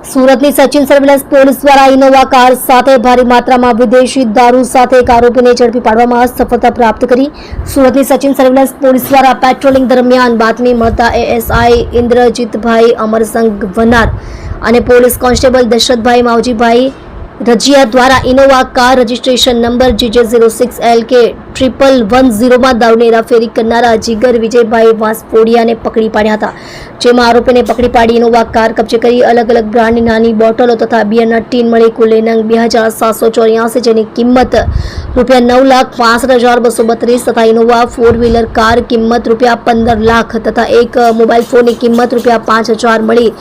સુરતની Sachin surveillance police દ્વારા Innova car સાથે ભારે માત્રામાં વિદેશી દારૂ સાથે એક આરોપીને ઝડપી પાડવામાં સફળતા પ્રાપ્ત કરી। સુરતની સચિન સર્વેલન્સ પોલીસ દ્વારા પેટ્રોલિંગ દરમિયાન બાતમી મળતા એએસઆઈ ઇન્દ્રજીતભાઈ અમરસંગ વનાર અને પોલીસ કોન્સ્ટેબલ દશરથભાઈ માવજીભાઈ રજિયા દ્વારા Innova car registration number GJ06LK 1110 માં દારૂની હેરાફેરી કરનારા જીગર વિજયભાઈ વાંસફોડિયાને પકડી પાડ્યા હતા, જેમાં આરોપીને પકડી પાડી ઇનોવા કાર કબજે કરી અલગ અલગ બ્રાન્ડની નાની બોટલો તથા બિયરના ટીન મળી કુલ નંગ 2784, જેની કિંમત ₹9,65,232 તથા ઇનોવા 4 વ્હીલર કાર કિંમત ₹15 લાખ તથા એક મોબાઈલ ફોનની કિંમત ₹5,000 મળી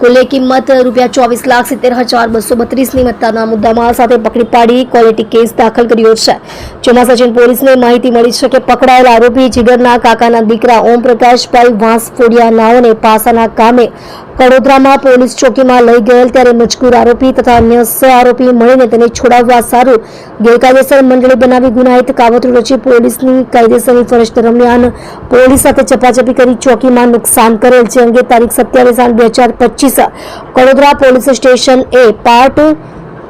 કુલ કિંમત ₹24,70,232 ની મત્તાના મુદ્દામાલ સાથે પકડી પાડી ક્વોલિટી કેસ દાખલ કર્યો છે, જેમાં સચિન પોલીસને માહિતી મળી છે કે પકડાયેલ આરોપી જીગરના કાકાના દીકરા ઓમ પ્રકાશભાઈ વાંસફોડિયા નાઓને પાસાના કામે કડોદરામાં પોલીસ ચોકીમાં લઈ ગયેલ ત્યારે મજકૂર આરોપી તથા અન્ય 6 આરોપી મળીને તેને છોડાવવા સારું ગેરકાયદેસર મંડળી બનાવી ગુનાહિત કાવતરું રચી પોલીસની કાયદેસરની ફરજ દરમિયાન પોલીસ સાથે ચપાચપી કરી ચોકીમાં નુકસાન કરેલ છે। અંગે તારીખ 27/8/2025 કડોદરા પોલીસ સ્ટેશન એ પાર્ટ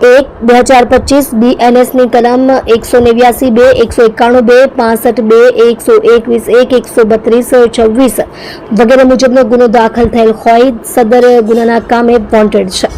1/2025 BNS ની કલમ 189(2), 191(2), 65(2), 121(1), 132, 26 વગેરે મુજબનો ગુનો દાખલ થયેલ હોય સદર ગુનાના કામે વોન્ટેડ છે।